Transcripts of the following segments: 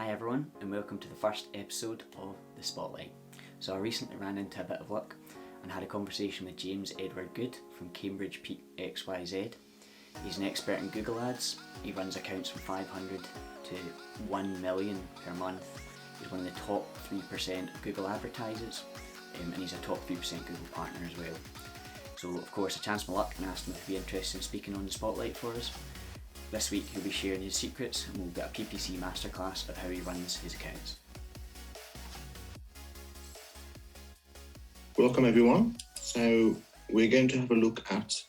Hi everyone, and welcome to the first episode of The Spotlight. So I recently ran into a bit of luck and had a conversation with James Goode from CambridgeXYZ. He's an expert in Google Ads. He runs accounts from 500 to 1 million per month. He's one of the top 3% of Google advertisers, and he's a top 3% Google partner as well. So of course I chanced my luck and asked him if he'd be interested in speaking on The Spotlight for us. This week he'll be sharing his secrets and we'll get a PPC masterclass of how he runs his accounts. Welcome everyone. So we're going to have a look at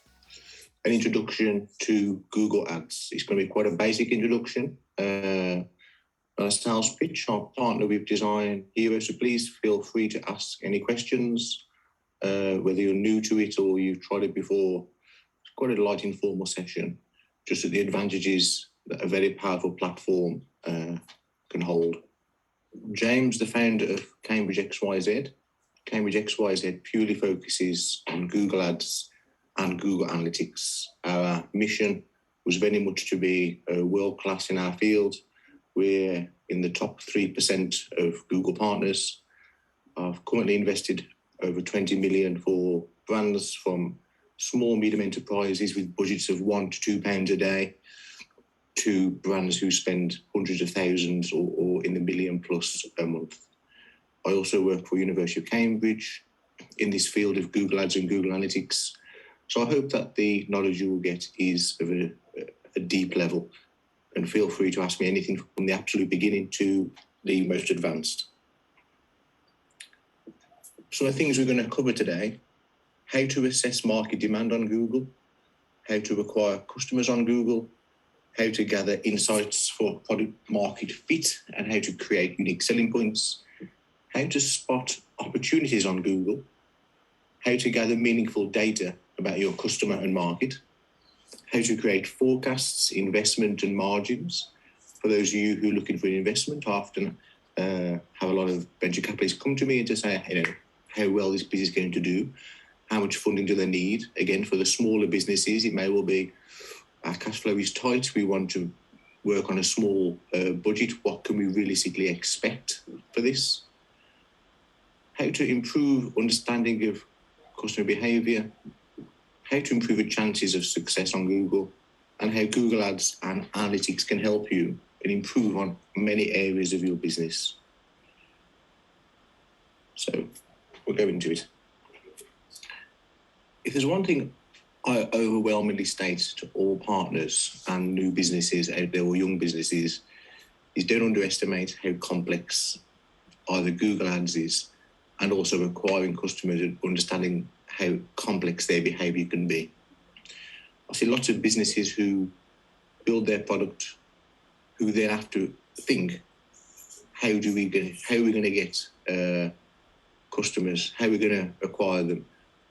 an introduction to Google Ads. It's going to be quite a basic introduction. A sales pitch. Our partner with Design Hero, so please feel free to ask any questions, whether you're new to it or you've tried it before. It's quite a light informal session. Just at the advantages that a very powerful platform can hold. James, the founder of CambridgeXYZ. CambridgeXYZ purely focuses on Google Ads and Google Analytics. Our mission was very much to be world-class in our field. We're in the top 3% of Google partners. I've currently invested over 20 million for brands from small, medium enterprises with budgets of £1 to £2 a day to brands who spend hundreds of thousands or in the million plus a month. I also work for University of Cambridge in this field of Google Ads and Google Analytics. So I hope that the knowledge you will get is of a deep level, and feel free to ask me anything from the absolute beginning to the most advanced. So the things we're going to cover today: how to assess market demand on Google, how to acquire customers on Google, how to gather insights for product market fit and how to create unique selling points, how to spot opportunities on Google, how to gather meaningful data about your customer and market, how to create forecasts, investment and margins. For those of you who are looking for an investment, I often have a lot of venture capitalists come to me and to say, how well this business is going to do. How much funding do they need? Again, for the smaller businesses, it may well be our cash flow is tight. We want to work on a small budget. What can we realistically expect for this? How to improve understanding of customer behaviour, how to improve the chances of success on Google, and how Google Ads and Analytics can help you and improve on many areas of your business. So we'll go into it. If there's one thing I overwhelmingly state to all partners and new businesses out there or young businesses is don't underestimate how complex either Google Ads is and also acquiring customers and understanding how complex their behaviour can be. I see lots of businesses who build their product who then have to think, how are we going to get customers? How are we going to acquire them?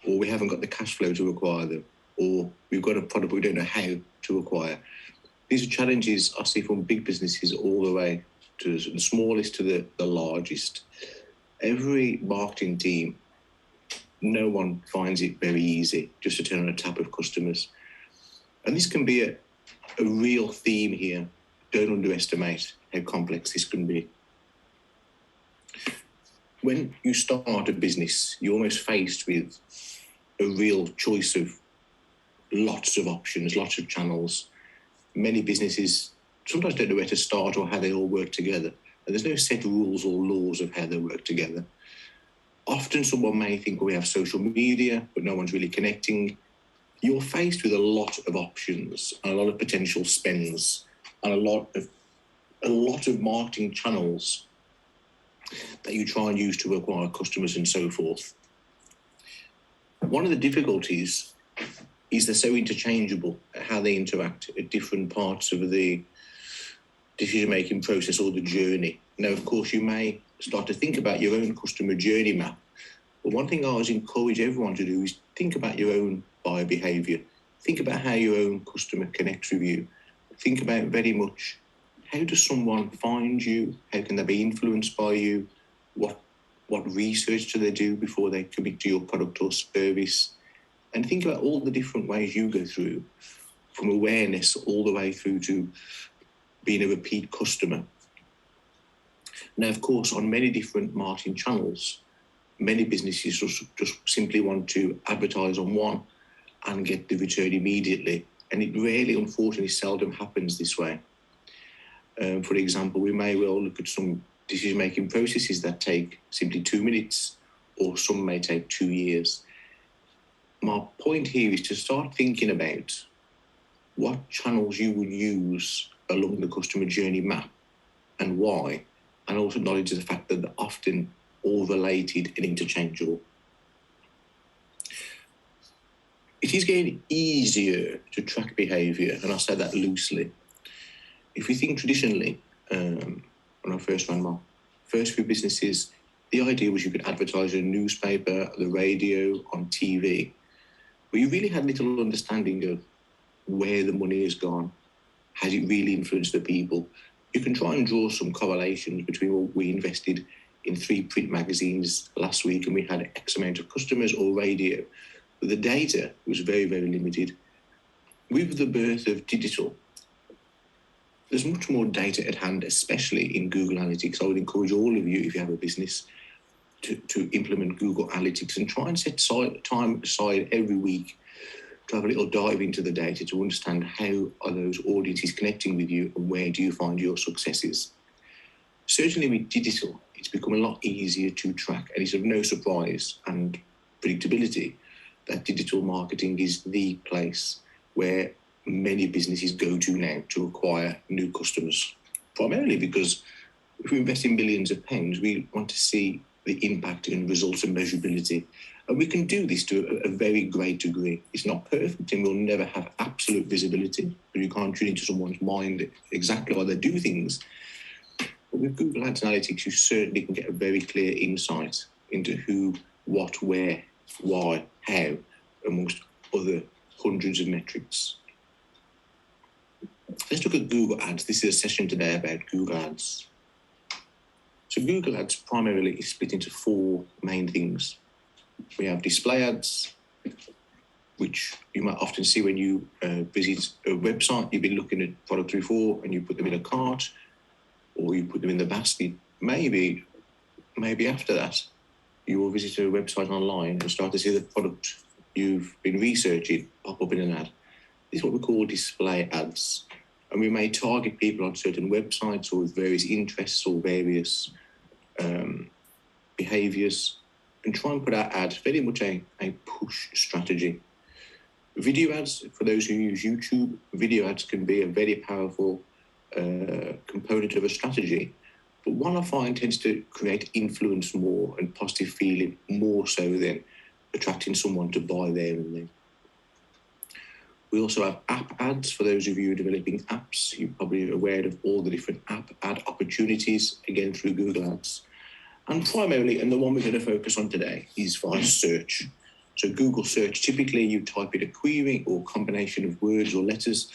Or we haven't got the cash flow to acquire them, or we've got a product but we don't know how to acquire. These are challenges I see from big businesses all the way to the smallest to the largest. Every marketing team, no one finds it very easy just to turn on a tap of customers. And this can be a real theme here. Don't underestimate how complex this can be. When you start a business, you're almost faced with a real choice of lots of options, lots of channels. Many businesses sometimes don't know where to start or how they all work together. And there's no set rules or laws of how they work together. Often someone may think, we have social media, but no one's really connecting. You're faced with a lot of options and a lot of potential spends and a lot of marketing channels that you try and use to acquire customers and so forth. One of the difficulties is they're so interchangeable at how they interact at different parts of the decision-making process or the journey. Now, of course, you may start to think about your own customer journey map. But one thing I always encourage everyone to do is think about your own buyer behaviour. Think about how your own customer connects with you. Think about very much, how does someone find you? How can they be influenced by you? What research do they do before they commit to your product or service? And think about all the different ways you go through, from awareness all the way through to being a repeat customer. Now, of course, on many different marketing channels, many businesses just simply want to advertise on one and get the return immediately. And it really, unfortunately, seldom happens this way. For example, we may well look at some decision-making processes that take simply 2 minutes, or some may take 2 years. My point here is to start thinking about what channels you would use along the customer journey map and why, and also acknowledge the fact that they're often all related and interchangeable. It is getting easier to track behaviour, and I say that loosely. If we think traditionally, when I first ran my first few businesses, the idea was you could advertise in a newspaper, the radio, on TV, but you really had little understanding of where the money has gone. Has it really influenced the people? You can try and draw some correlations between what we invested in 3 print magazines last week and we had X amount of customers, or radio. But the data was very, very limited. With the birth of digital, there's much more data at hand, especially in Google Analytics. I would encourage all of you, if you have a business, to implement Google Analytics and try and set time aside every week to have a little dive into the data to understand how are those audiences connecting with you and where do you find your successes. Certainly with digital, it's become a lot easier to track, and it's of no surprise and predictability that digital marketing is the place where many businesses go to now to acquire new customers, primarily because if we invest in millions of pounds, we want to see the impact and results and measurability. And we can do this to a very great degree. It's not perfect and we'll never have absolute visibility, but you can't tune into someone's mind exactly why they do things. But with Google Ads Analytics, you certainly can get a very clear insight into who, what, where, why, how, amongst other hundreds of metrics. Let's look at Google Ads. This is a session today about Google Ads. So Google Ads primarily is split into 4 main things. We have display ads, which you might often see when you visit a website. You've been looking at products before and you put them in a cart or you put them in the basket. Maybe after that, you will visit a website online and start to see the product you've been researching pop up in an ad. This is what we call display ads. And we may target people on certain websites or with various interests or various behaviours and try and put our ad very much a push strategy. Video ads, for those who use YouTube, video ads can be a very powerful component of a strategy. But one I find tends to create influence more and positive feeling more so than attracting someone to buy there and then. We also have app ads. For those of you developing apps, you're probably aware of all the different app ad opportunities, again through Google Ads. And primarily, and the one we're going to focus on today, is via search. So Google search, typically you type in a query or combination of words or letters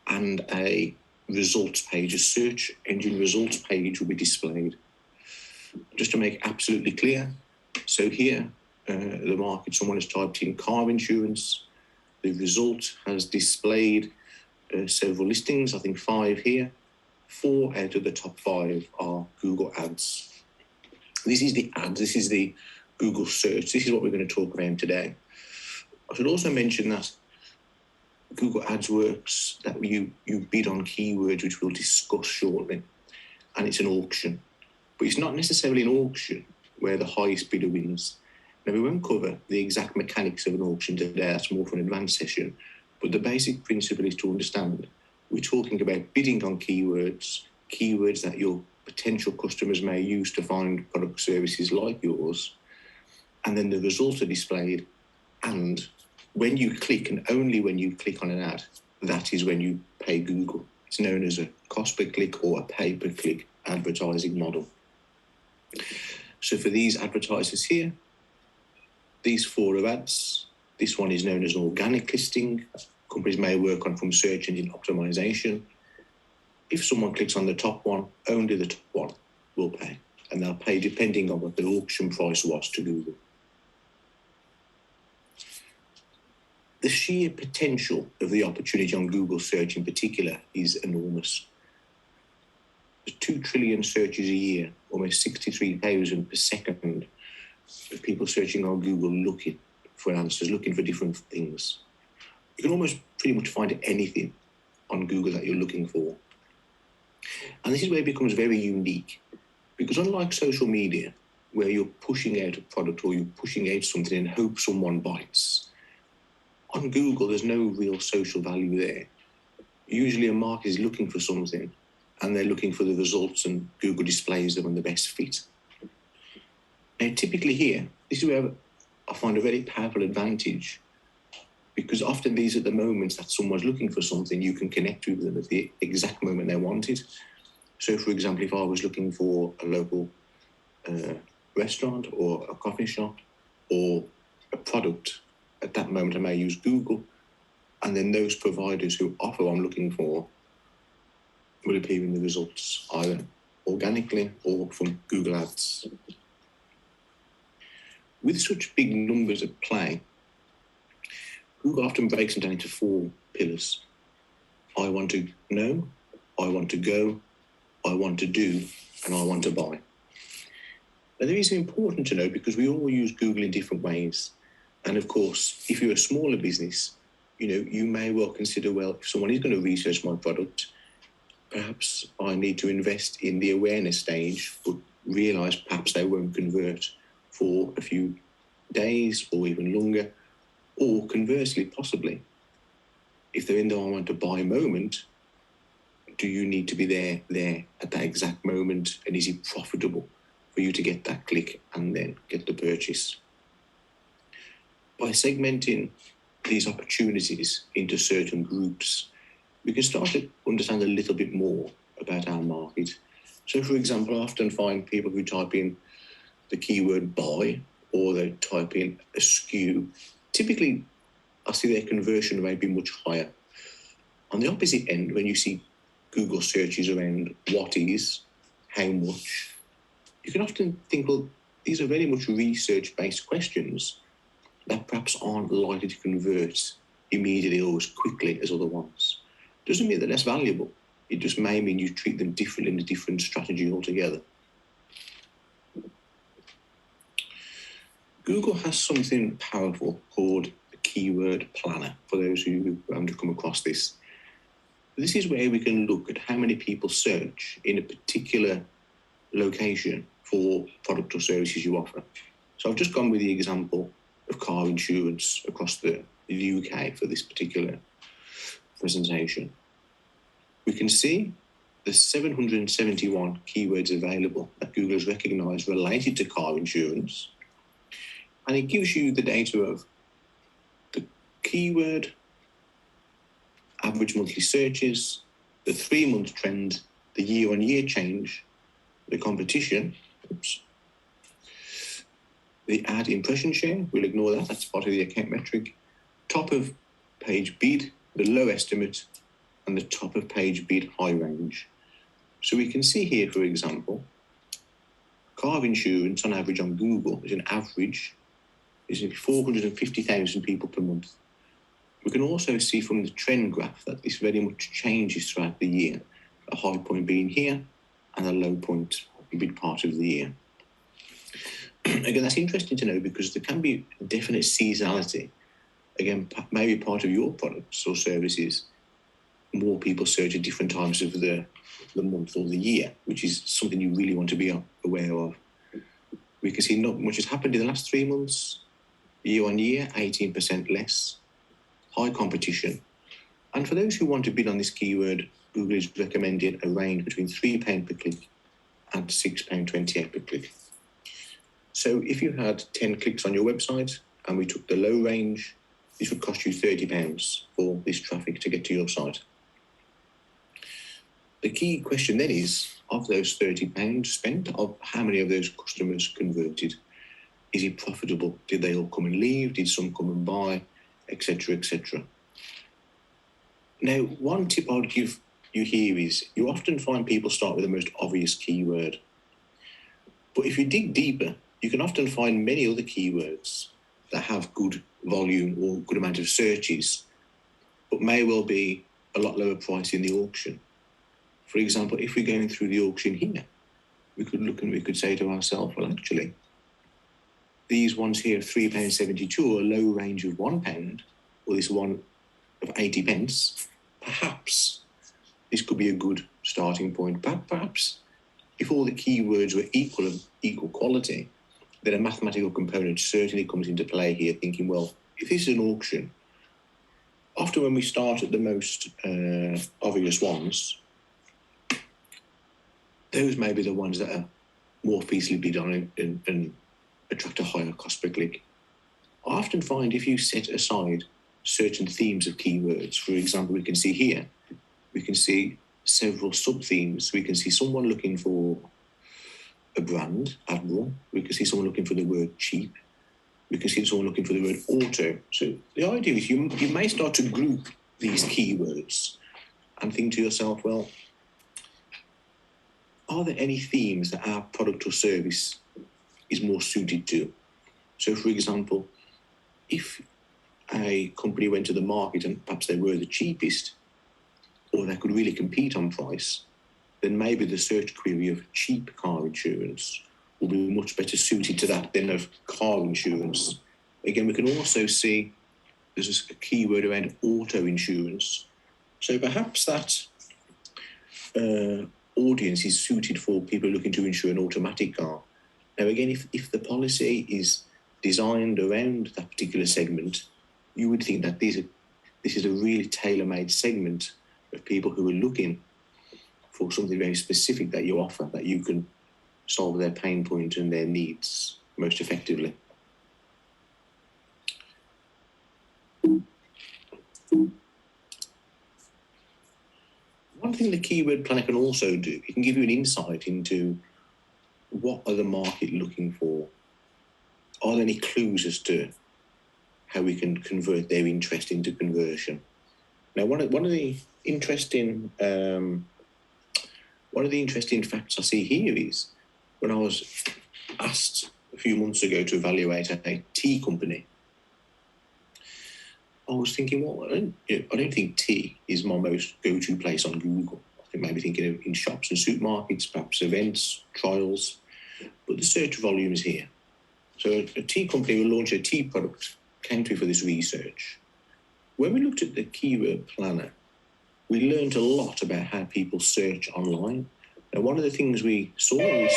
and a results page, a search engine results page will be displayed. Just to make absolutely clear, so here, the market, someone has typed in car insurance. The result has displayed several listings, I think 5 here. 4 out of the top 5 are Google Ads. This is the ads, this is the Google search. This is what we're going to talk about today. I should also mention that Google Ads works that you bid on keywords, which we'll discuss shortly, and it's an auction. But it's not necessarily an auction where the highest bidder wins. Now, we won't cover the exact mechanics of an auction today, that's more for an advanced session, but the basic principle is to understand we're talking about bidding on keywords that your potential customers may use to find product services like yours, and then the results are displayed, and when you click, and only when you click on an ad, that is when you pay Google. It's known as a cost per click or a pay per click advertising model. So for these advertisers here, these 4 ads, this one is known as an organic listing. Companies may work on from search engine optimization. If someone clicks on the top one, only the top one will pay, and they'll pay depending on what the auction price was to Google. The sheer potential of the opportunity on Google search in particular is enormous. There's 2 trillion searches a year, almost 63,000 per second of people searching on Google looking for answers, looking for different things. You can almost pretty much find anything on Google that you're looking for. And this is where it becomes very unique, because unlike social media, where you're pushing out a product or you're pushing out something and hope someone bites, on Google, there's no real social value there. Usually a market is looking for something and they're looking for the results, and Google displays them on the best fit. Now, typically here, this is where I find a very powerful advantage, because often these are the moments that someone's looking for something, you can connect with them at the exact moment they want it. So, for example, if I was looking for a local restaurant or a coffee shop or a product, at that moment I may use Google, and then those providers who offer what I'm looking for will appear in the results, either organically or from Google Ads. With such big numbers at play, Google often breaks them down into 4 pillars. I want to know, I want to go, I want to do, and I want to buy. Now, the reason it's important to know, because we all use Google in different ways. And of course, if you're a smaller business, you may well consider, well, if someone is going to research my product, perhaps I need to invest in the awareness stage, but realise perhaps they won't convert for a few days or even longer. Or conversely, possibly, if they're in the I want to buy moment, do you need to be there at that exact moment? And is it profitable for you to get that click and then get the purchase? By segmenting these opportunities into certain groups, we can start to understand a little bit more about our market. So, for example, I often find people who type in the keyword buy, or they type in a SKU, typically I see their conversion rate be much higher. On the opposite end, when you see Google searches around what is, how much, you can often think, well, these are very much research-based questions that perhaps aren't likely to convert immediately or as quickly as other ones. Doesn't mean they're less valuable. It just may mean you treat them differently in a different strategy altogether. Google has something powerful called the keyword planner, for those who haven't come across this. This is where we can look at how many people search in a particular location for product or services you offer. So I've just gone with the example of car insurance across the UK for this particular presentation. We can see the 771 keywords available that Google has recognised related to car insurance, and it gives you the data of the keyword, average monthly searches, the 3-month trend, the year-on-year change, the competition, the ad impression share, we'll ignore that, that's part of the account metric, top of page bid, the low estimate, and the top of page bid high range. So we can see here, for example, car insurance on average on Google is 450,000 people per month. We can also see from the trend graph that this very much changes throughout the year, a high point being here and a low point a big part of the year. Again, that's interesting to know, because there can be a definite seasonality. Again, maybe part of your products or services, more people search at different times of the month or the year, which is something you really want to be aware of. We can see not much has happened in the last 3 months. Year on year, 18% less. High competition. And for those who want to bid on this keyword, Google is recommending a range between £3 per click and £6.28 per click. So if you had 10 clicks on your website and we took the low range, this would cost you £30 for this traffic to get to your site. The key question then is, of those £30 spent, of how many of those customers converted? Is it profitable? Did they all come and leave? Did some come and buy? Etc., etc. Now, one tip I would give you here is, you often find people start with the most obvious keyword. But if you dig deeper, you can often find many other keywords that have good volume or good amount of searches, but may well be a lot lower price in the auction. For example, if we're going through the auction here, we could look and we could say to ourselves, well, actually, these ones here, £3.72, a low range of £1, or this one of 80 pence, perhaps this could be a good starting point. Perhaps if all the keywords were equal quality, then a mathematical component certainly comes into play here, thinking, well, if this is an auction, often when we start at the most obvious ones, those may be the ones that are more feasibly bid on and attract a higher cost per click. I often find if you set aside certain themes of keywords, for example, we can see here, we can see several sub-themes. We can see someone looking for a brand, Admiral. We can see someone looking for the word cheap. We can see someone looking for the word auto. So the idea is you may start to group these keywords and think to yourself, well, are there any themes that our product or service is more suited to? So, for example, if a company went to the market and perhaps they were the cheapest, or they could really compete on price, then maybe the search query of cheap car insurance will be much better suited to that than of car insurance. Again, we can also see there's a keyword around auto insurance. So perhaps that audience is suited for people looking to insure an automatic car. Now, again, if the policy is designed around that particular segment, you would think that this is a really tailor-made segment of people who are looking for something very specific that you offer, that you can solve their pain point and their needs most effectively. One thing the keyword planner can also do, it can give you an insight into what are the market looking for. Are there any clues as to how we can convert their interest into conversion? Now, one of the interesting facts I see here is when I was asked a few months ago to evaluate a tea company, I was thinking, well, I don't think tea is my most go-to place on Google. I think maybe thinking of in shops and supermarkets, perhaps events, trials, but the search volume is here. So a tea company will launch a tea product, came to me for this research. When we looked at the keyword planner, we learned a lot about how people search online. Now, one of the things we saw was...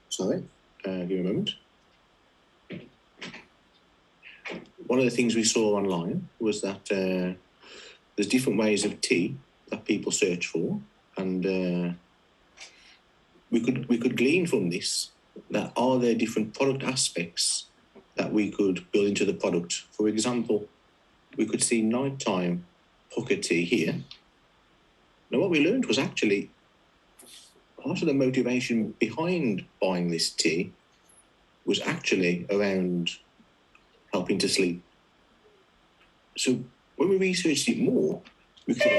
Sorry, give me a moment. One of the things we saw online was that there's different ways of tea that people search for, and we could glean from this that are there different product aspects that we could build into the product. For example, we could see nighttime pucker tea here. Now, what we learned was actually part of the motivation behind buying this tea was actually around helping to sleep. So when we researched it more, we could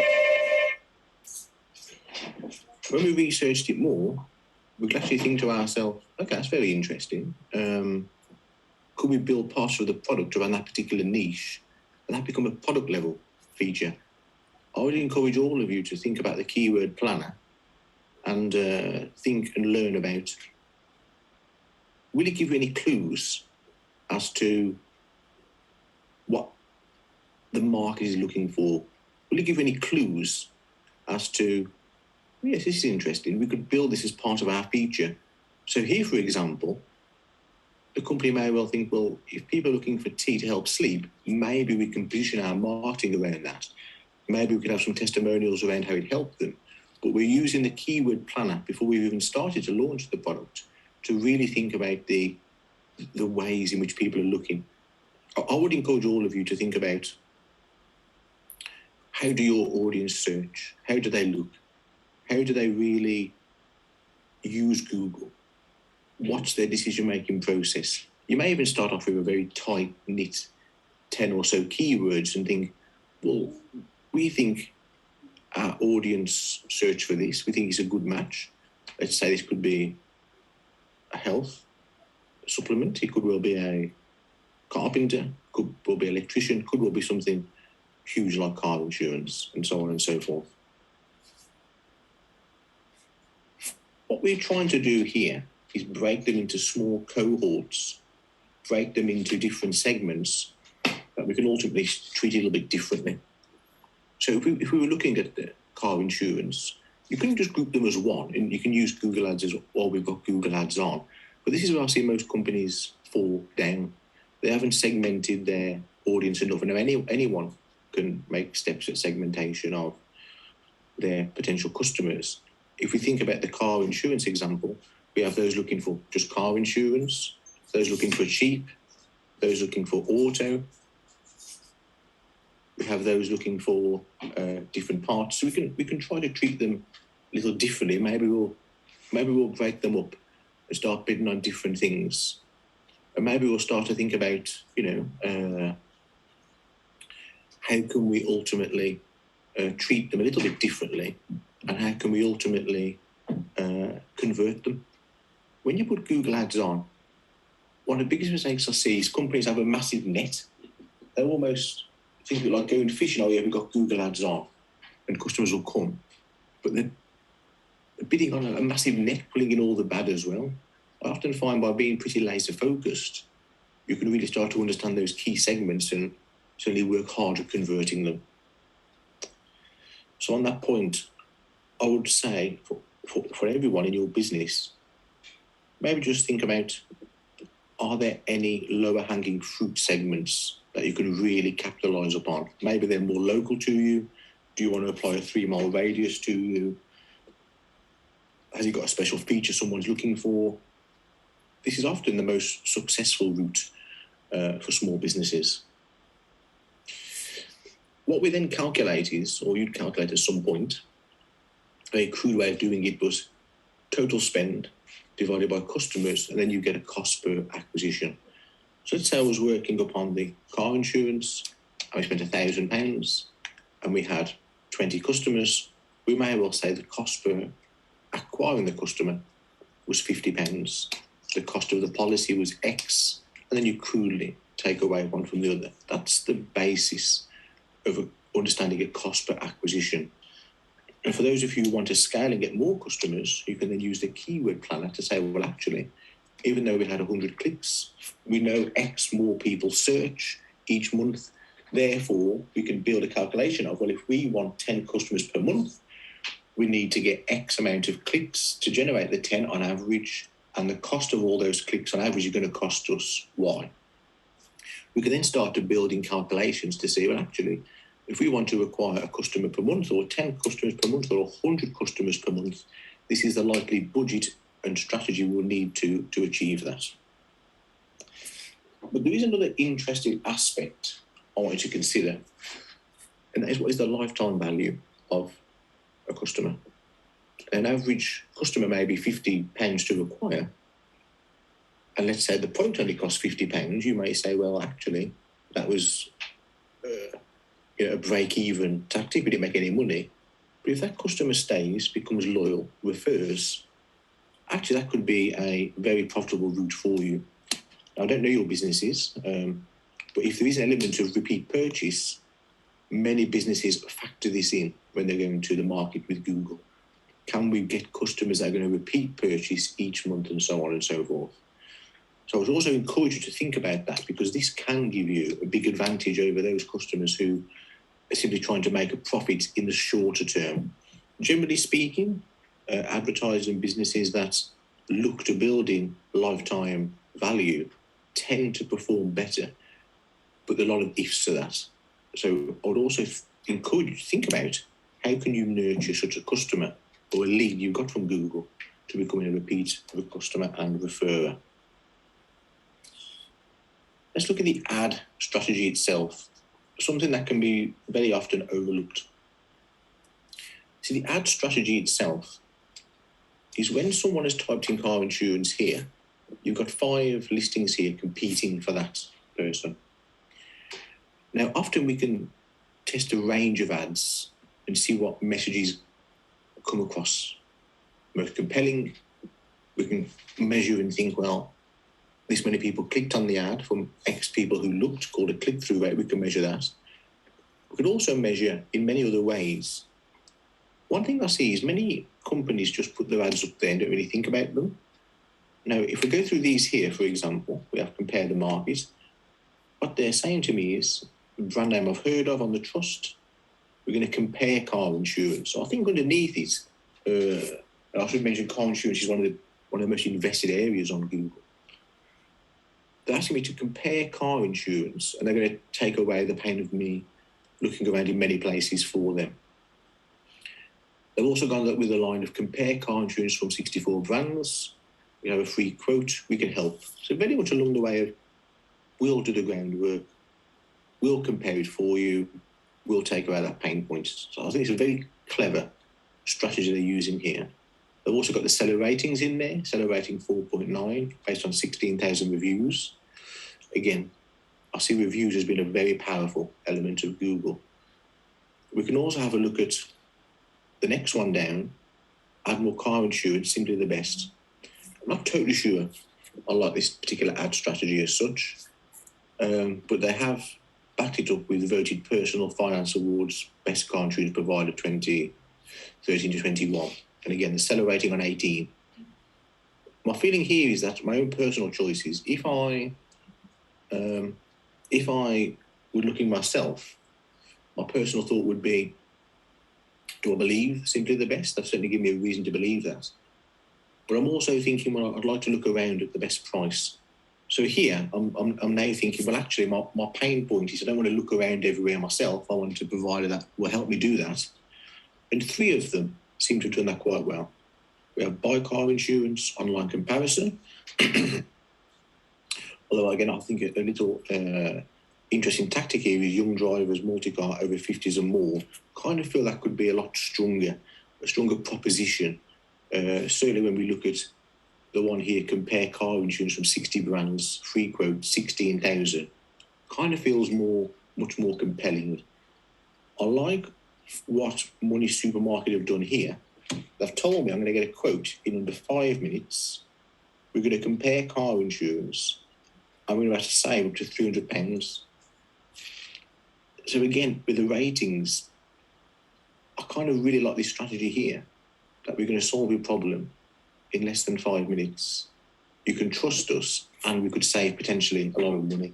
actually think to ourselves, okay, that's very interesting. Could we build parts of the product around that particular niche and that become a product level feature? I would encourage all of you to think about the keyword planner and think and learn about, will it give you any clues as to what the market is looking for? Will it give you any clues as to, yes, this is interesting, we could build this as part of our feature. So here, for example, the company may well think, well, if people are looking for tea to help sleep, maybe we can position our marketing around that. Maybe we could have some testimonials around how it helped them. But we're using the keyword planner before we've even started to launch the product to really think about the ways in which people are looking. I would encourage all of you to think about, how do your audience search? How do they look? How do they really use Google? What's their decision-making process? You may even start off with a very tight-knit 10 or so keywords and think, well, we think our audience search for this. We think it's a good match. Let's say this could be a health supplement. It could well be a carpenter, could well be an electrician, could well be something huge like car insurance, and so on and so forth. What we're trying to do here is break them into small cohorts, break them into different segments that we can ultimately treat a little bit differently. So if we were looking at the car insurance, you couldn't just group them as one, and you can use Google Ads as well. We've got Google Ads on. But this is where I see most companies fall down. They haven't segmented their audience enough. And now anyone can make steps at segmentation of their potential customers. If we think about the car insurance example, we have those looking for just car insurance, those looking for cheap, those looking for auto. We have those looking for different parts. So we can try to treat them a little differently. Maybe we'll break them up and start bidding on different things. And maybe we'll start to think about, how can we ultimately treat them a little bit differently, and how can we ultimately convert them. When you put Google Ads on, one of the biggest mistakes I see is companies have a massive net. They're almost think like going fishing. Oh yeah, we've got Google Ads on, and customers will come, but they're bidding on a massive net, pulling in all the bad as well. I often find by being pretty laser focused, you can really start to understand those key segments and certainly work hard at converting them. So on that point, I would say for everyone in your business, maybe just think about, are there any lower hanging fruit segments that you can really capitalize upon? Maybe they're more local to you. Do you want to apply a 3-mile radius to you? Has it got a special feature someone's looking for? This is often the most successful route for small businesses. What we then calculate is, or you'd calculate at some point, a crude way of doing it was total spend divided by customers, and then you get a cost per acquisition. So let's say I was working upon the car insurance, I spent £1,000, and we had 20 customers. We may well say the cost per acquiring the customer was £50. The cost of the policy was X, and then you crudely take away one from the other. That's the basis of understanding a cost per acquisition. And for those of you who want to scale and get more customers, you can then use the keyword planner to say, well, actually, even though we had 100 clicks, we know X more people search each month. Therefore, we can build a calculation of, well, if we want 10 customers per month, we need to get X amount of clicks to generate the 10 on average, and the cost of all those clicks on average is going to cost us Y. We can then start to build in calculations to see, well, actually, if we want to acquire a customer per month, or 10 customers per month, or 100 customers per month, this is the likely budget and strategy we'll need to achieve that. But there is another interesting aspect I want you to consider, and that is, what is the lifetime value of a customer? An average customer may be £50 to acquire, and let's say the product only costs £50. You may say, well, actually, that was a break-even tactic. We didn't make any money. But if that customer stays, becomes loyal, refers, actually that could be a very profitable route for you. Now, I don't know your businesses, but if there is an element of repeat purchase, many businesses factor this in when they're going to the market with Google. Can we get customers that are going to repeat purchase each month, and so on and so forth? So I would also encourage you to think about that, because this can give you a big advantage over those customers who are simply trying to make a profit in the shorter term. Generally speaking, advertising businesses that look to build in lifetime value tend to perform better, but there are a lot of ifs to that. So I would also encourage you to think about, how can you nurture such a customer or a lead you got from Google to becoming a repeat customer and referrer. Let's look at the ad strategy itself, something that can be very often overlooked. So the ad strategy itself is, when someone has typed in car insurance here, you've got 5 listings here competing for that person. Now, often we can test a range of ads and see what messages come across most compelling. We can measure and think, well, this many people clicked on the ad from X people who looked, called a click-through rate. We can measure that. We could also measure in many other ways. One thing I see is many companies just put their ads up there and don't really think about them. Now, if we go through these here, for example, we have compare the market. What they're saying to me is, a brand name I've heard of on the trust, we're going to compare car insurance. So I think underneath it, I should mention car insurance is one of the most invested areas on Google. They're asking me to compare car insurance, and they're going to take away the pain of me looking around in many places for them. They've also gone up with a line of compare car insurance from 64 brands. We have a free quote, we can help. So very much along the way of, we'll do the groundwork, we'll compare it for you, we'll take away that pain point. So I think it's a very clever strategy they're using here. They've also got the seller ratings in there, seller rating 4.9, based on 16,000 reviews. Again, I see reviews as being a very powerful element of Google. We can also have a look at the next one down, add more car insurance, simply the best. I'm not totally sure I like this particular ad strategy as such, but they have backed it up with voted Personal Finance Awards Best Car Insurance Provider 2013 to 21. And again, the seller rating on 18. My feeling here is that my own personal choices, if I were looking myself, my personal thought would be, do I believe simply the best? They've certainly given me a reason to believe that. But I'm also thinking, well, I'd like to look around at the best price. So here, I'm now thinking, well, actually, my pain point is I don't want to look around everywhere myself. I want a provider that will help me do that. And 3 of them seem to have done that quite well. We have buy car insurance, online comparison. Although, again, I think a little interesting tactic here is young drivers, multi-car, over 50s and more. Kind of feel that could be a lot stronger, a stronger proposition. Certainly when we look at the one here, compare car insurance from 60 brands, free quote, 16,000. Kind of feels much more compelling. I like what Money Supermarket have done here. They've told me I'm going to get a quote in under 5 minutes. We're going to compare car insurance. I'm going to have to save up to £300. So again, with the ratings, I kind of really like this strategy here, that we're going to solve your problem in less than 5 minutes. You can trust us, and we could save potentially a lot of money.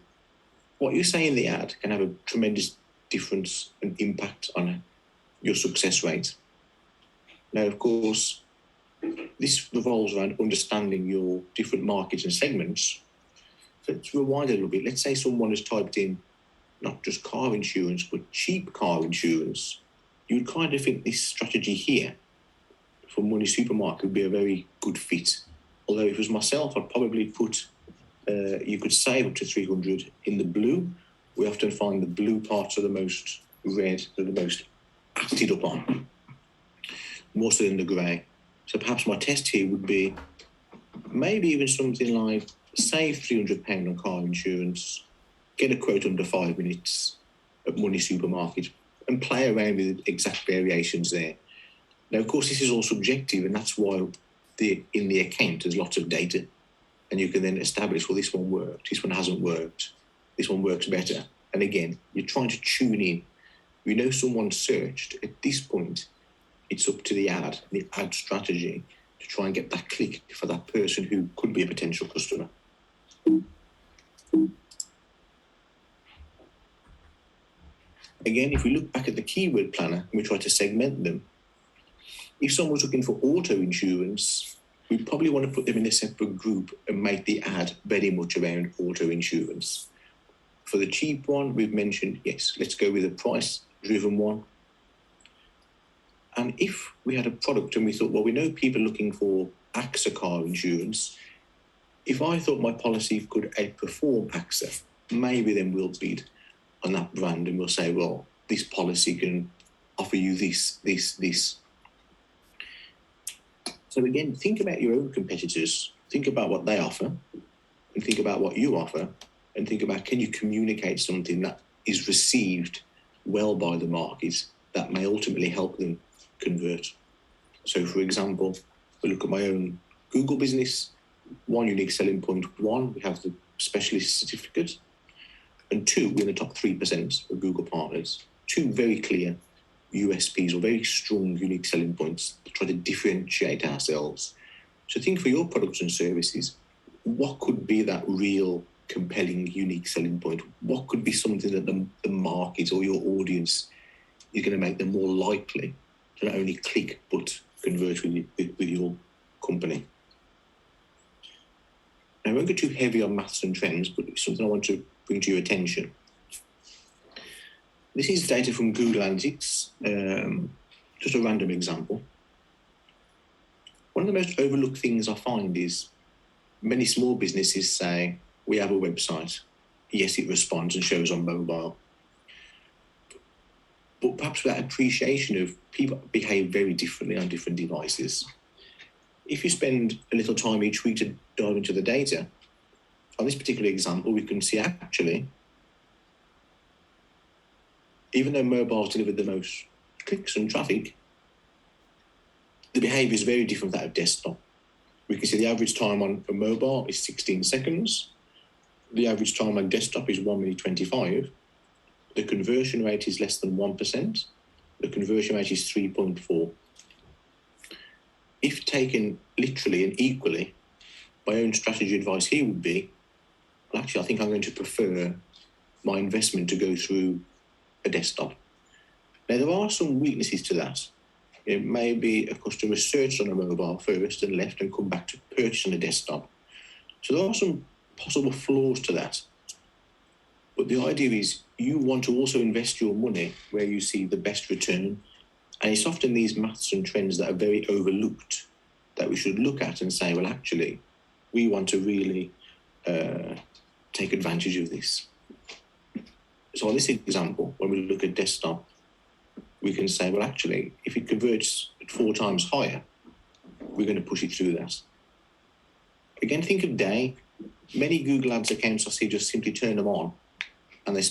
What you say in the ad can have a tremendous difference and impact on your success rate. Now, of course, this revolves around understanding your different markets and segments. So let's rewind a little bit. Let's say someone has typed in not just car insurance, but cheap car insurance. You'd kind of think this strategy here for Money Supermarket would be a very good fit. Although if it was myself, I'd probably put, you could save up to 300 in the blue. We often find the blue parts are the most red, they're the most acted upon, more so than the grey. So perhaps my test here would be maybe even something like save £300 on car insurance, get a quote under 5 minutes at Money Supermarket, and play around with exact variations there. Now, of course, this is all subjective, and that's why in the account there's lots of data, and you can then establish, well, this one worked, this one hasn't worked, this one works better. And again, you're trying to tune in. We know someone searched. At this point, it's up to the ad strategy to try and get that click for that person who could be a potential customer. Again, if we look back at the keyword planner and we try to segment them, if someone's looking for auto insurance, we probably want to put them in a separate group and make the ad very much around auto insurance. For the cheap one, we've mentioned, yes, let's go with a price-driven one. And if we had a product and we thought, well, we know people are looking for AXA car insurance, if I thought my policy could outperform AXA, maybe then we'll bid on that brand and we'll say, well, this policy can offer you this. So again, think about your own competitors, think about what they offer, and think about what you offer, and think about, can you communicate something that is received well by the market that may ultimately help them convert. So for example, we look at my own Google business, one unique selling point. One, we have the specialist certificate, and two, we're in the top 3% of Google partners. Two very clear USPs or very strong unique selling points to try to differentiate ourselves. So think for your products and services, what could be that real compelling unique selling point? What could be something that the market or your audience is going to make them more likely to not only click but convert with your company? Now, I won't go too heavy on maths and trends, but it's something I want to bring to your attention. This is data from Google Analytics, just a random example. One of the most overlooked things I find is many small businesses say, we have a website. Yes, it responds and shows on mobile. But perhaps without appreciation of people behave very differently on different devices. If you spend a little time each week to dive into the data, on this particular example, we can see actually, even though mobiles deliver the most clicks and traffic, the behaviour is very different from that of desktop. We can see the average time on a mobile is 16 seconds. The average time on desktop is 1 minute 25. The conversion rate is less than 1%. The conversion rate is 3.4. If taken literally and equally, my own strategy advice here would be, well, actually, I think I'm going to prefer my investment to go through a desktop. Now, there are some weaknesses to that. It may be a customer searched on a mobile first and left and come back to purchase on a desktop. So there are some possible flaws to that. But the idea is you want to also invest your money where you see the best return. And it's often these maths and trends that are very overlooked that we should look at and say, well, actually, we want to really take advantage of this. So on this example, when we look at desktop, we can say, well, actually, if it converts at 4 times higher, we're going to push it through that. Again, think of day. Many Google Ads accounts I see just simply turn them on and they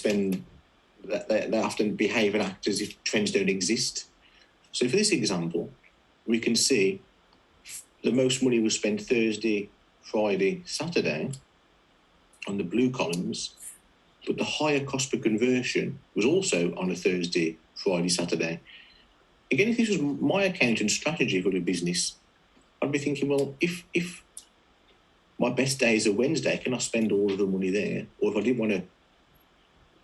often behave and act as if trends don't exist. So for this example, we can see the most money was spent Thursday, Friday, Saturday on the blue columns, but the higher cost per conversion was also on a Thursday, Friday, Saturday. Again, if this was my account and strategy for the business, I'd be thinking, well, if my best day is a Wednesday, can I spend all of the money there? Or if I didn't want to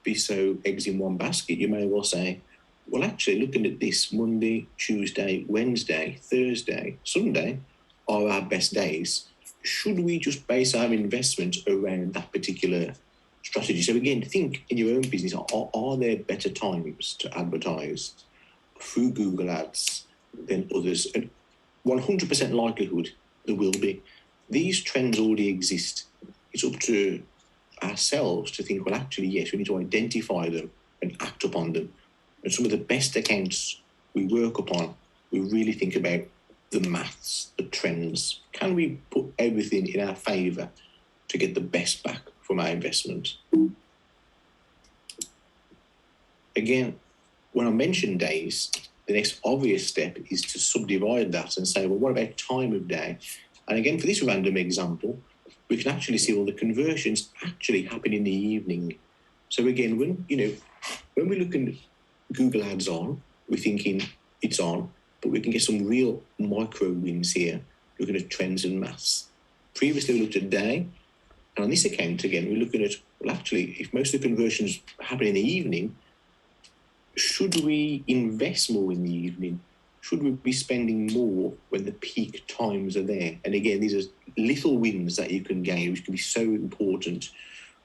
be so eggs in one basket, you may well say, well, actually, looking at this, Monday, Tuesday, Wednesday, Thursday, Sunday are our best days. Should we just base our investment around that particular strategy? So again, think in your own business, are there better times to advertise through Google Ads than others? And 100% likelihood there will be. These trends already exist. It's up to ourselves to think, well, actually, yes, we need to identify them and act upon them. And some of the best accounts we work upon, we really think about the maths, the trends. Can we put everything in our favour to get the best back from our investment? Again, when I mention days, the next obvious step is to subdivide that and say, well, what about time of day? And again, for this random example, we can actually see all the conversions actually happen in the evening. So again, when we look at Google Ads on, we're thinking it's on, but we can get some real micro wins here, looking at trends and maths. Previously, we looked at day, and on this account, again, we're looking at, well, actually, if most of the conversions happen in the evening, should we invest more in the evening? Should we be spending more when the peak times are there? And again, these are little wins that you can gain, which can be so important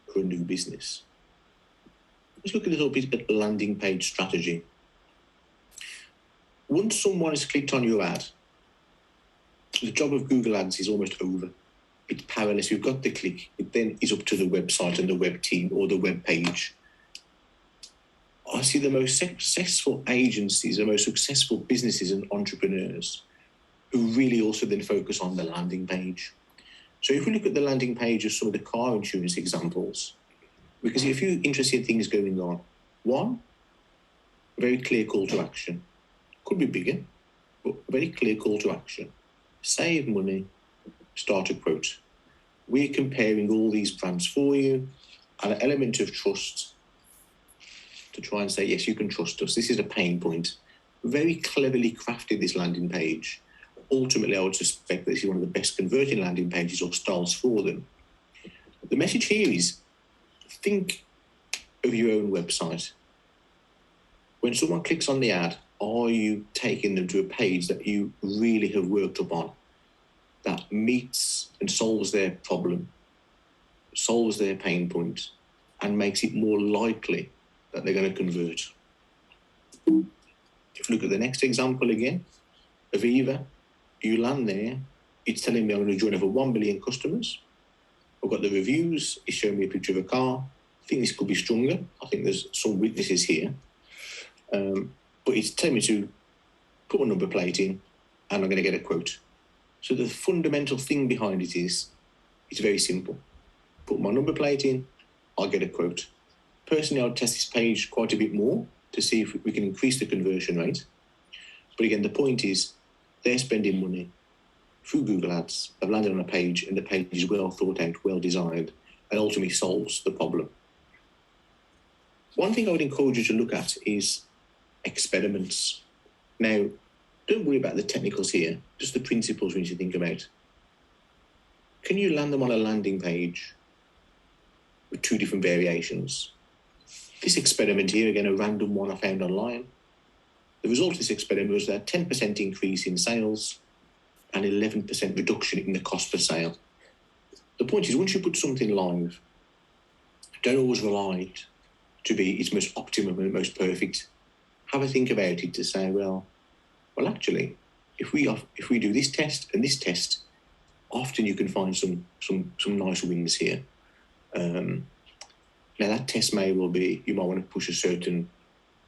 for a new business. Let's look a little bit at landing page strategy. Once someone has clicked on your ad, the job of Google Ads is almost over. It's powerless. You've got the click. It then is up to the website and the web team or the web page. I see the most successful agencies, the most successful businesses and entrepreneurs who really also then focus on the landing page. So if we look at the landing page of some of the car insurance examples, we can see a few interesting things going on. One, a very clear call to action. Could be bigger, but a very clear call to action. Save money, start a quote. We're comparing all these brands for you, and an element of trust to try and say, yes, you can trust us. This is a pain point. very cleverly crafted this landing page. Ultimately, I would suspect that this is one of the best converting landing pages or styles for them. The message here is, think of your own website. When someone clicks on the ad, are you taking them to a page that you really have worked upon, that meets and solves their problem, solves their pain point, and makes it more likely that they're going to convert? If you look at the next example again, Aviva, you land there, it's telling me I'm going to join over 1 billion customers. I've got the reviews, it's showing me a picture of a car. I think this could be stronger. I think there's some weaknesses here. But it's telling me to put a number plate in and I'm going to get a quote. So the fundamental thing behind it is, it's very simple. Put my number plate in, I'll get a quote. Personally, I'll test this page quite a bit more to see if we can increase the conversion rate. But again, the point is, they're spending money through Google Ads. They've landed on a page and the page is well thought out, well designed, and ultimately solves the problem. One thing I would encourage you to look at is experiments. Now, don't worry about the technicals here, just the principles we need to think about. Can you land them on a landing page with 2 different variations? This experiment here, again, a random one I found online. The result of this experiment was a 10% increase in sales and 11% reduction in the cost per sale. The point is, once you put something live, don't always rely it to be its most optimum and most perfect. Have a think about it to say, well, actually, if we do this test and this test, often you can find some nice wins here. Now that test may well be, you might want to push a certain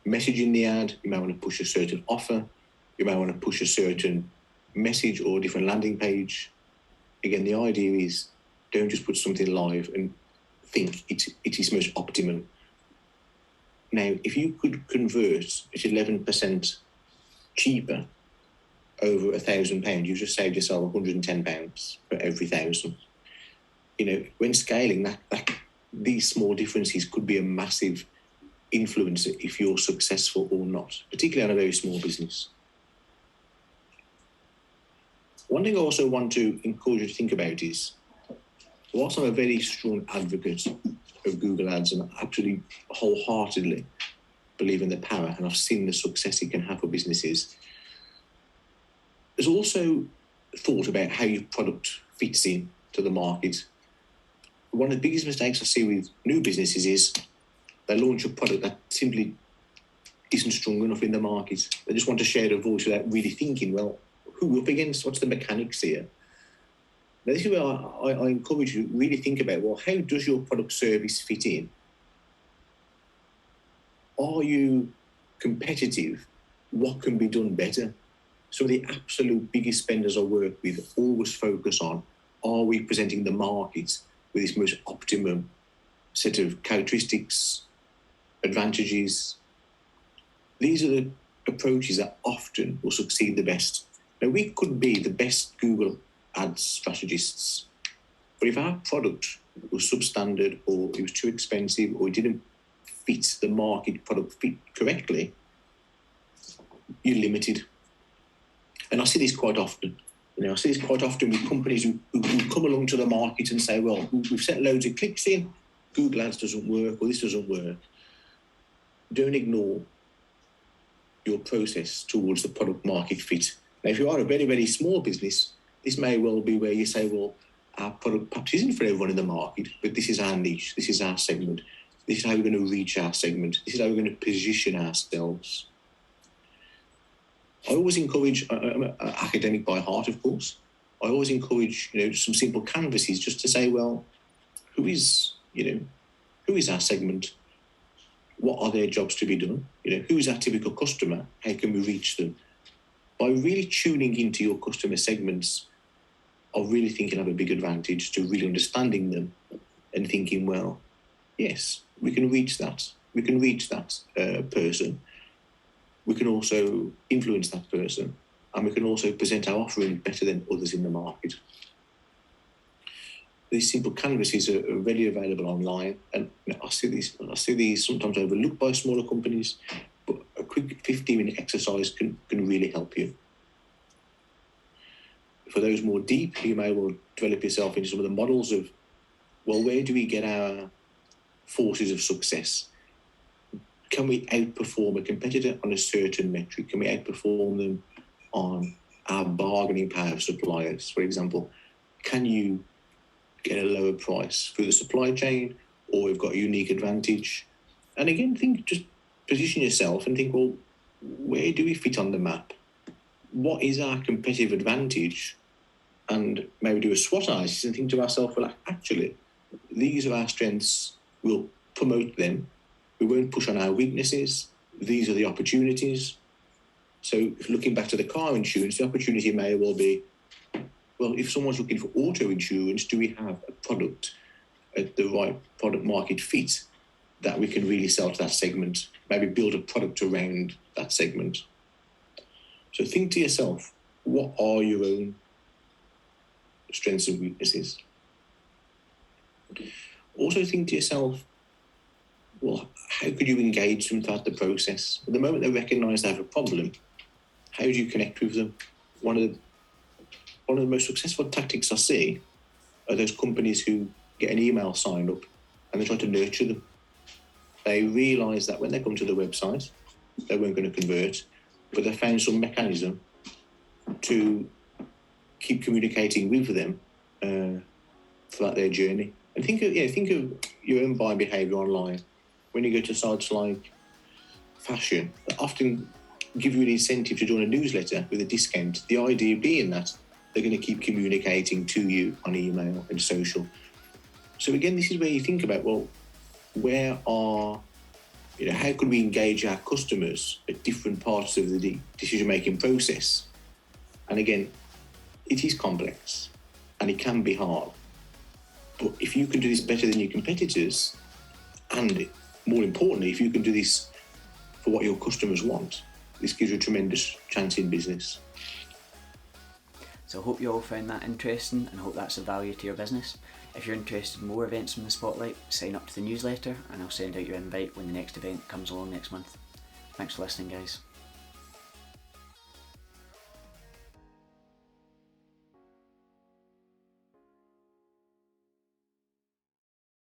message in the ad, you might want to push a certain offer, you might want to push a certain message or different landing page. Again, the idea is, don't just put something live and think it is most optimum. Now, if you could convert at 11% cheaper over £1,000, you've just saved yourself £110 for every 1,000. When scaling, that these small differences could be a massive influence if you're successful or not, particularly on a very small business. One thing I also want to encourage you to think about is, whilst I'm a very strong advocate of Google Ads and absolutely wholeheartedly believe in the power, and I've seen the success it can have for businesses, there's also thought about how your product fits in to the market. One of the biggest mistakes I see with new businesses is they launch a product that simply isn't strong enough in the market. They just want to share a voice without really thinking, well, who we're up against, what's the mechanics here? Now, this is where I encourage you to really think about, well, how does your product service fit in? Are you competitive? What can be done better? Some of the absolute biggest spenders I work with always focus on, are we presenting the market with its most optimum set of characteristics, advantages? These are the approaches that often will succeed the best. Now, we could be the best Google Ads strategists, but if our product was substandard or it was too expensive or it didn't fit the market product fit correctly, you're limited. And I see this quite often. I see this quite often with companies who come along to the market and say, well, we've sent loads of clicks in, Google Ads doesn't work, or this doesn't work. Don't ignore your process towards the product market fit. Now, if you are a very, very small business, this may well be where you say, well, our product perhaps isn't for everyone in the market, but this is our niche, this is our segment, this is how we're going to reach our segment, this is how we're going to position ourselves. I always encourage, I'm an academic by heart, of course, I always encourage, some simple canvases just to say, well, who is our segment? What are their jobs to be done? Who is our typical customer? How can we reach them? By really tuning into your customer segments, I really think you'll have a big advantage to really understanding them and thinking, well, yes, we can reach that. We can reach that person. We can also influence that person, and we can also present our offering better than others in the market. These simple canvases are readily available online, and I see these sometimes overlooked by smaller companies. but a quick 15-minute exercise can really help you. For those more deep, you may well develop yourself into some of the models of, well, where do we get our forces of success? Can we outperform a competitor on a certain metric? Can we outperform them on our bargaining power of suppliers? For example, can you get a lower price through the supply chain, or we've got a unique advantage? And again, just position yourself and think, well, where do we fit on the map? What is our competitive advantage? And maybe do a SWOT analysis and think to ourselves, well, actually, these are our strengths. We'll promote them. We won't push on our weaknesses. These are the opportunities. So looking back to the car insurance, the opportunity may well be, well, if someone's looking for auto insurance, do we have a product at the right product market fit that we can really sell to that segment? Maybe build a product around that segment. So think to yourself, what are your own strengths and weaknesses? Also think to yourself, well, how could you engage them throughout the process? At the moment they recognise they have a problem, how do you connect with them? One of the most successful tactics I see are those companies who get an email signed up and they try to nurture them. They realise that when they come to the website, they weren't going to convert, but they found some mechanism to keep communicating with them throughout their journey. And think of your own buying behaviour online. When you go to sites like fashion, that often give you an incentive to join a newsletter with a discount. The idea being that they're going to keep communicating to you on email and social. So again, this is where you think about, well, how could we engage our customers at different parts of the decision-making process? And again, it is complex and it can be hard. But if you can do this better than your competitors, and more importantly, if you can do this for what your customers want, this gives you a tremendous chance in business. So I hope you all found that interesting and hope that's of value to your business. If you're interested in more events from the Spotlight, sign up to the newsletter and I'll send out your invite when the next event comes along next month. Thanks for listening, guys.